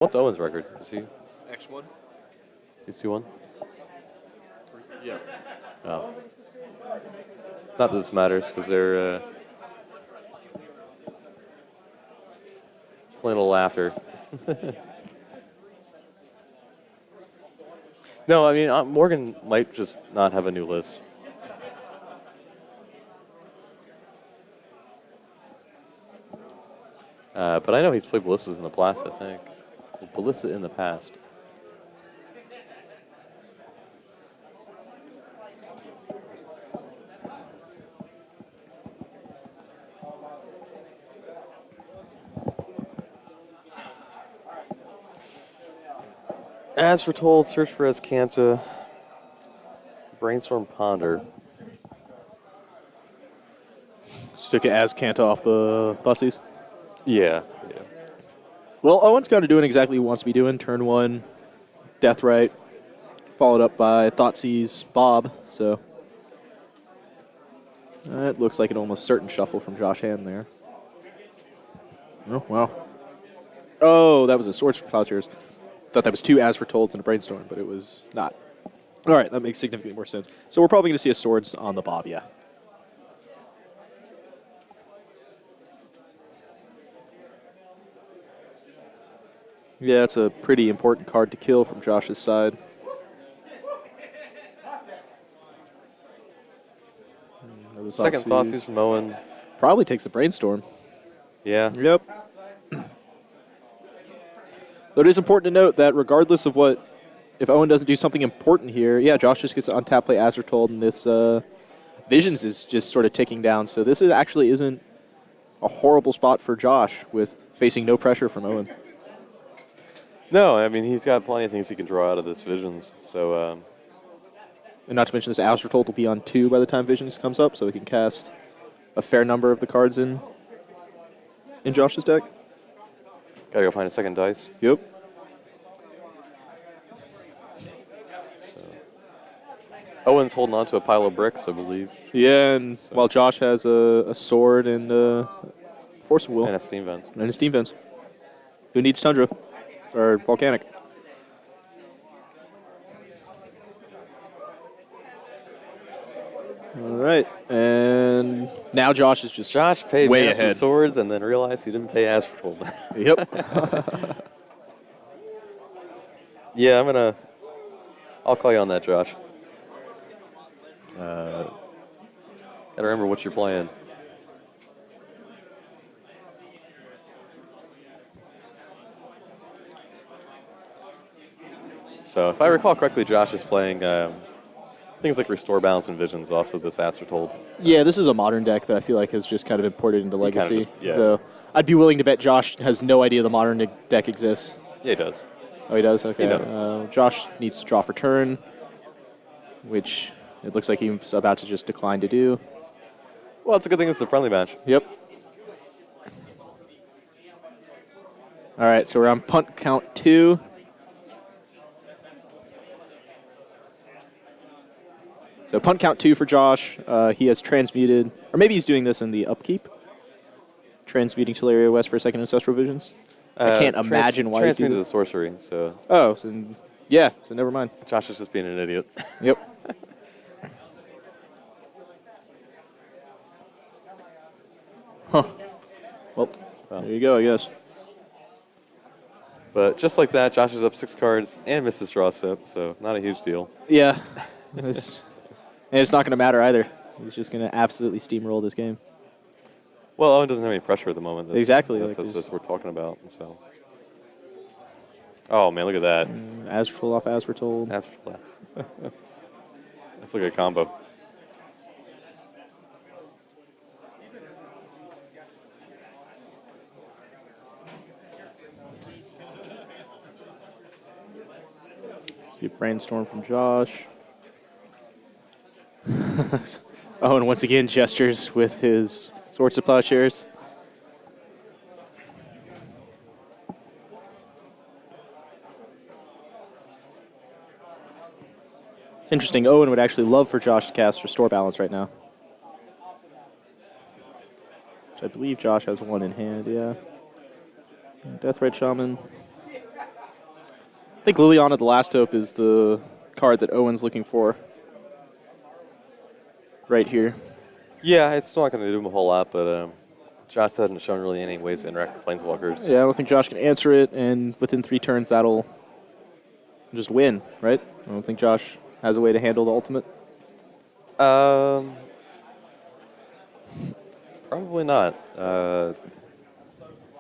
What's Owen's record? Is he? X1. He's 2-1. Yeah. Oh. Not that this matters because they're playing a little after. No, I mean Morgan might just not have a new list. But I know he's played Ballistas in the past, I think. Ballista in the past. As Foretold, search for Azcanta, Brainstorm Ponder. Stick it Azcanta off the Thoughtseize. Yeah. Well, Owen's kind of doing exactly what he wants to be doing. Turn 1, Deathrite, followed up by Thoughtseize, Bob. So that looks like an almost certain shuffle from Josh Hand there. Oh, wow. Oh, that was a Swords for Plowshares. Thought that was 2 As Fortolds and a Brainstorm, but it was not. All right, that makes significantly more sense. So we're probably going to see a Swords on the Bob, yeah. Yeah, it's a pretty important card to kill from Josh's side. Second Thoughtseize from Owen. Probably takes the Brainstorm. Yeah. Yep. But it is important to note that regardless of what, if Owen doesn't do something important here, yeah, Josh just gets to untap, play As Foretold, and this Visions is just sort of ticking down. So this actually isn't a horrible spot for Josh with facing no pressure from Owen. No, I mean, he's got plenty of things he can draw out of this Visions. So, and not to mention this As Foretold will be on 2 by the time Visions comes up, so he can cast a fair number of the cards in Josh's deck. Gotta go find a second dice. Yep. So. Owen's holding on to a pile of bricks, I believe. Yeah, and while Josh has a sword and a Force of Will. And a Steam Vents. And a Steam Vents. Who needs Tundra? Or Volcanic? All right, and now Josh is just paid way mana ahead. for swords and then realized he didn't pay As Foretold. Yep. Yeah, I'll call you on that, Josh. Gotta remember what you're playing. So, if I recall correctly, Josh is playing things like Restore Balance and Visions off of this As Foretold. Yeah, this is a modern deck that I feel like has just kind of imported into Legacy. Yeah. So I'd be willing to bet Josh has no idea the modern deck exists. Yeah, he does. Oh, he does? Okay. He does. Josh needs to draw for turn, which it looks like he's about to just decline to do. Well, it's a good thing it's a friendly match. Yep. All right, so we're on punt count 2. So punt count 2 for Josh. He has transmuted, or maybe he's doing this in the upkeep. Transmuting Teleria West for a second Ancestral Visions. I can't imagine why he Transmute is a sorcery, so... Oh, so, yeah, so never mind. Josh is just being an idiot. Yep. Huh. Well, there you go, I guess. But just like that, Josh is up 6 cards and misses draw step, so not a huge deal. Yeah. And it's not going to matter either. He's just going to absolutely steamroll this game. Well, Owen doesn't have any pressure at the moment. Exactly. That's what we're talking about. So. Oh, man, look at that. As Foretold off As Foretold. As Foretold. Let's look at a combo. See a Brainstorm from Josh. Owen once again gestures with his Swords to Plowshares. It's interesting. Owen would actually love for Josh to cast Restore Balance right now. Which I believe Josh has one in hand, yeah. Deathrite Shaman. think Liliana the Last Hope is the card that Owen's looking for. Right here. Yeah, it's still not going to do him a whole lot, but Josh hasn't shown really any ways to interact with Planeswalkers. Yeah, I don't think Josh can answer it, and within 3 turns that'll just win, right? I don't think Josh has a way to handle the ultimate. Probably not.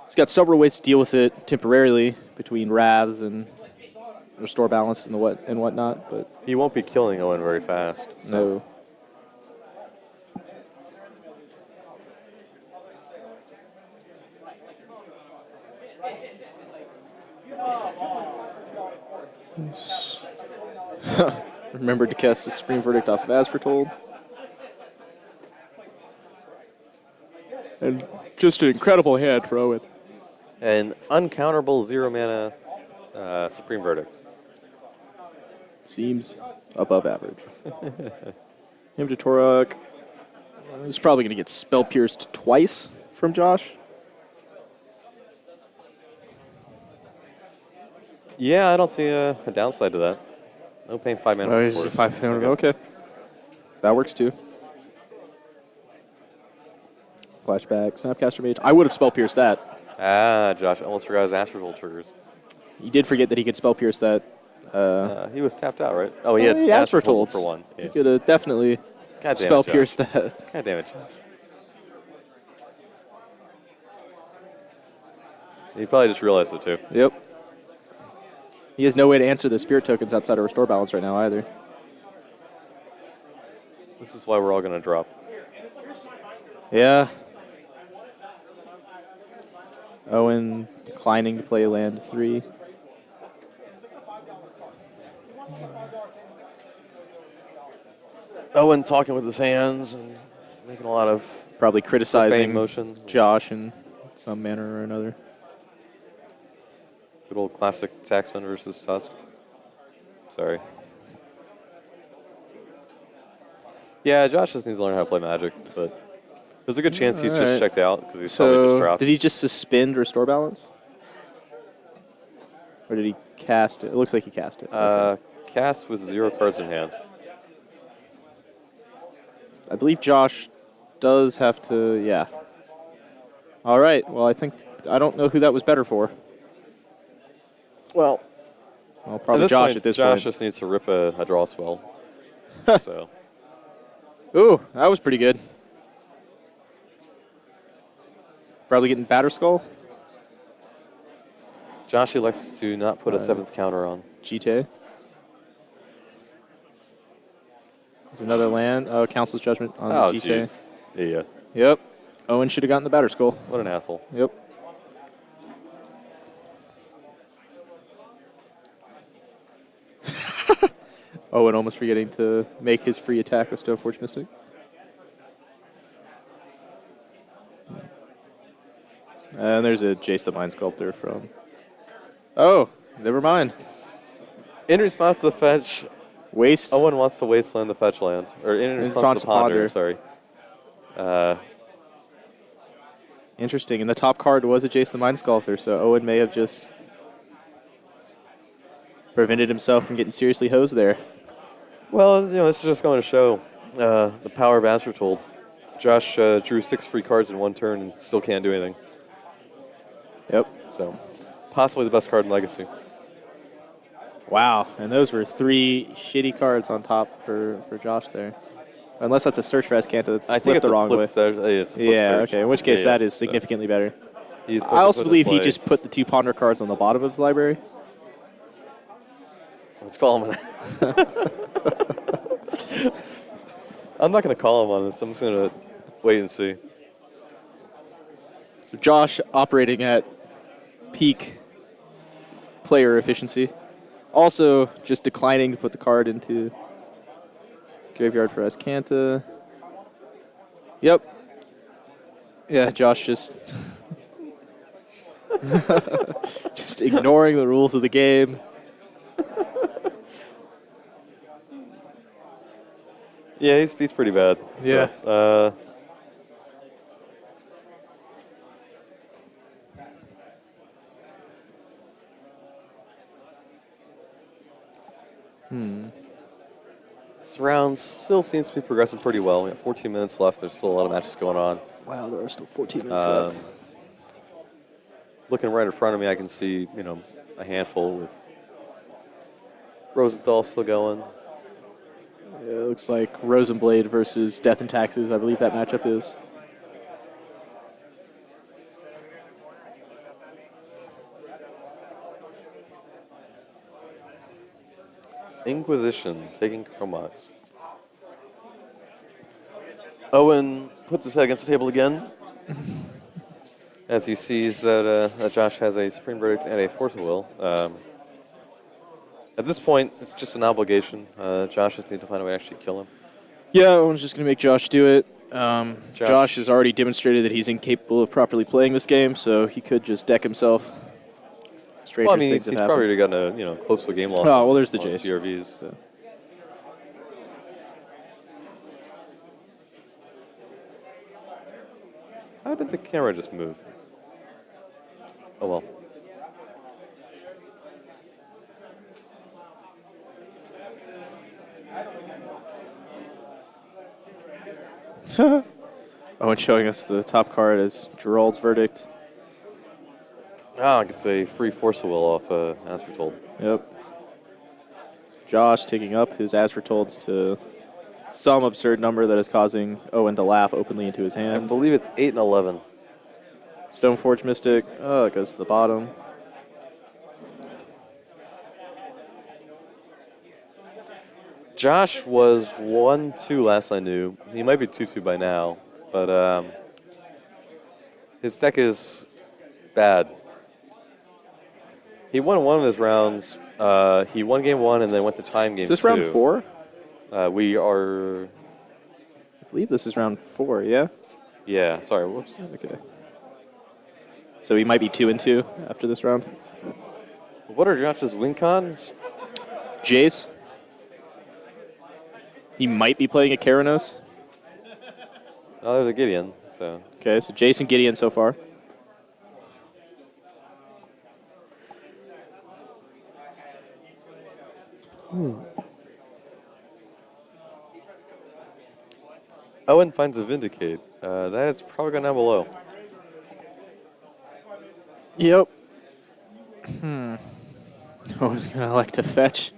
He's got several ways to deal with it temporarily between wraths and restore balance and whatnot, but He won't be killing Owen very fast. So. no. Remembered to cast a Supreme Verdict off of As Foretold. And just an incredible hand for Owen. An uncounterable 0-mana Supreme Verdict. Seems above average. Him to Torok. He's probably going to get Spell Pierced twice from Josh. Yeah, I don't see a downside to that. No paying 5 mana. Oh, he's just a 5 mana. Okay. That works too. Flashback, Snapcaster Mage. I would have Spell Pierced that. Ah, Josh almost forgot his Astral triggers. He did forget that he could Spell Pierce that. He was tapped out, right? Oh, he had Astral Astral Foretold for 1. Yeah. He could have definitely God damn Spell it, Josh. Pierced that. God damn it, Josh. He probably just realized it too. Yep. He has no way to answer the Spirit tokens outside of Restore Balance right now either. This is why we're all going to drop. Yeah. Owen declining to play land 3. Owen talking with his hands and making a lot of Probably criticizing motions. Josh in some manner or another. Good old classic Taxman versus Tusk. Sorry. Yeah, Josh just needs to learn how to play Magic, but there's a good chance he's just checked out because he's probably just dropped. Did he just suspend Restore Balance? Or did he cast it? It looks like he cast it. Okay. Cast with 0 cards in hand. I believe Josh does have to, yeah. All right. Well, I don't know who that was better for. Well, Probably Josh at this point. Josh just needs to rip a draw spell. So. Ooh, that was pretty good. Probably getting Batter Skull. Josh elects to not put a 7th counter on. Jite. There's another land. Oh, Council's Judgment on Oh, Jite. jeez. Yeah. Yep. Owen should have gotten the Batter Skull. What an asshole. Yep. Owen almost forgetting to make his free attack with Stoneforge Mystic. And there's a Jace the Mind Sculptor from... Oh, never mind. In response to the fetch, Waste. Owen wants to wasteland the fetch land. Or in response to the ponder, sorry. Interesting. And the top card was a Jace the Mind Sculptor, so Owen may have just prevented himself from getting seriously hosed there. Well, this is just going to show the power of As Foretold. Josh drew 6 free cards in 1 turn and still can't do anything. Yep. So, possibly the best card in Legacy. Wow. And those were 3 shitty cards on top for Josh there. Unless that's a search for Ascanta that's I think flipped it's the wrong way. it's a flip search. Okay. In which case, that is so significantly better. he's I also put in believe he play. just put the 2 Ponder cards on the bottom of his library. Let's call him on I'm not going to call him on this. I'm just going to wait and see. So Josh operating at peak player efficiency. Also, just declining to put the card into graveyard for Ascanta. Yep. Yeah, Josh just just ignoring the rules of the game. Yeah, he's pretty bad. Yeah. So, This round still seems to be progressing pretty well. We got 14 minutes left. There's still a lot of matches going on. Wow, there are still 14 minutes left. Looking right in front of me, I can see, a handful with Rosenthal still going. Yeah, it looks like Rosenblade versus Death and Taxes. I believe that matchup is. Inquisition taking Chromox. Owen puts his head against the table again as he sees that Josh has a Supreme Verdict and a Force of Will. At this point, it's just an obligation. Josh just needs to find a way to actually kill him. Yeah, Owen's just going to make Josh do it. Josh has already demonstrated that he's incapable of properly playing this game, so he could just deck himself. Well, I mean, he's probably already gotten a close to a game loss. Oh, well, there's the Jace. PRVs. So. How did the camera just move? Oh, well. Owen's showing us the top card as Gerald's Verdict. I could say free Force of Will off As Foretold. Yep. Josh taking up his As Foretold's to some absurd number that is causing Owen to laugh openly into his I hand. believe it's 8 and 11. Stoneforge Mystic. Oh, it goes to the bottom. Josh was 1-2 last I knew. He might be 2-2 by now, but his deck is bad. He won one of his rounds. He won game 1 and then went to time game 2. Is this round 4? We are... I believe this is round 4, yeah? Yeah, sorry, whoops. Okay. So he might be 2-2 after this round. What are Josh's win cons? Jace. He might be playing a Keranos. Oh, there's a Gideon, so... Okay, so Jace and Gideon so far. Owen finds a Vindicate. That's probably going down below. Yep. Owen's going to like to fetch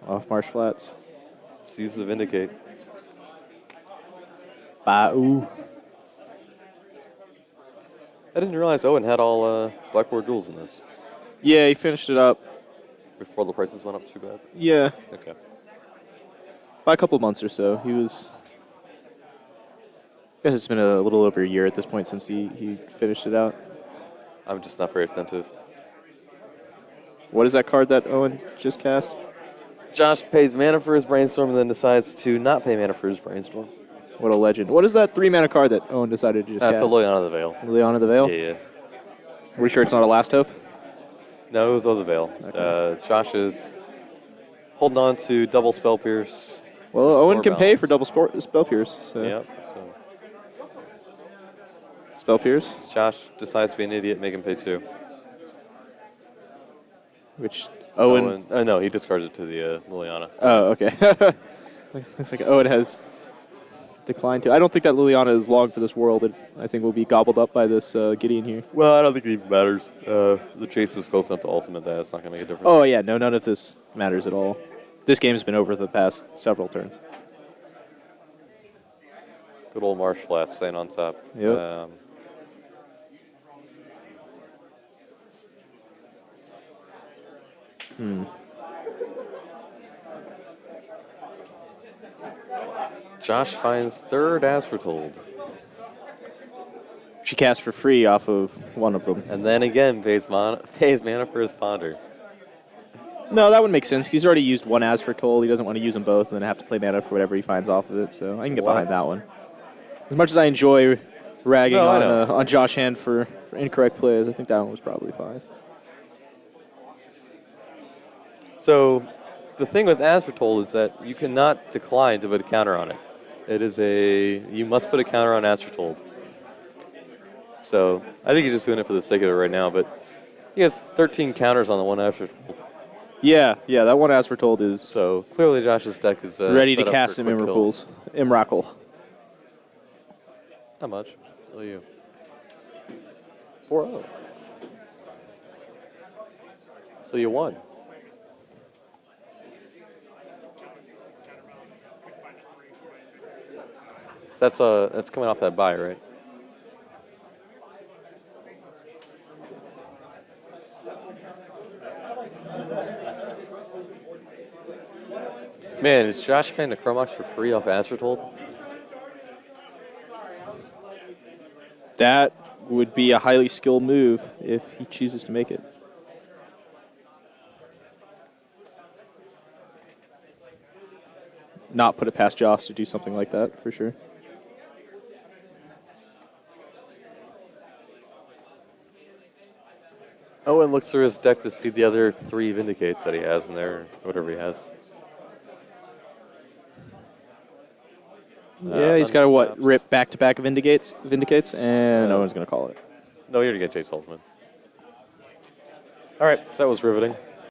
off Marsh Flats. Sees the Vindicate. Ba-oo. I didn't realize Owen had all Blackboard duels in this. Yeah, he finished it up. Before the prices went up too bad? Yeah, Okay. by a couple months or so. He was... I guess it's been a little over a year at this point since he finished it out. I'm just not very attentive. What is that card that Owen just cast? Josh pays mana for his Brainstorm and then decides to not pay mana for his Brainstorm. What a legend. What is that 3-mana card that Owen decided to just That's cast? a Liliana the Veil. Liliana the Veil? Yeah. Are we sure it's not a Last Hope? No, it was of the Veil. Okay. Josh is holding on to double Spell Pierce. Well, Restore Owen can pay balance. for double Spell Pierce. So. Yep. So Spell Pierce, Josh decides to be an idiot, make him pay 2. which Owen... No, he discards it to the Liliana. Oh, okay. Looks like Owen has declined to. I don't think that Liliana is long for this world. I think will be gobbled up by this Gideon here. Well, I don't think it even matters. The chase is close enough to ultimate that it's not going to make a difference. Oh, yeah. No, none of this matters at all. This game's been over the past several turns. Good old Marsh Flats staying on top. Yep. Josh finds third As Foretold. She cast for free off of one of them. And then again pays mana for his Ponder. No, that would make sense. He's already used one As Foretold. He doesn't want to use them both and then have to play mana for whatever he finds off of it. So I can get behind that one. As much as I enjoy ragging on Josh Hand for incorrect plays, I think that one was probably fine. So the thing with As Foretold is that you cannot decline to put a counter on it. It is you must put a counter on As Foretold. So I think he's just doing it for the sake of it right now, but he has 13 counters on the one As Foretold. Yeah, that one, as foretold, is So clearly Josh's deck is ready to set up cast for some quick kills. Imracle. Not much. What are you? 4-0. So you won. So that's coming off that bye, right? Man, is Josh paying the Chromox for free off Foretold? That would be a highly skilled move if he chooses to make it. Not put it past Josh to do something like that, for sure. Owen looks through his deck to see the other 3 Vindicates that he has in there, or whatever he has. Yeah, he's got to Snaps. rip back-to-back Vindicates, and no one's going to call it. No, you already get Jay Saltzman. All right, so that was riveting.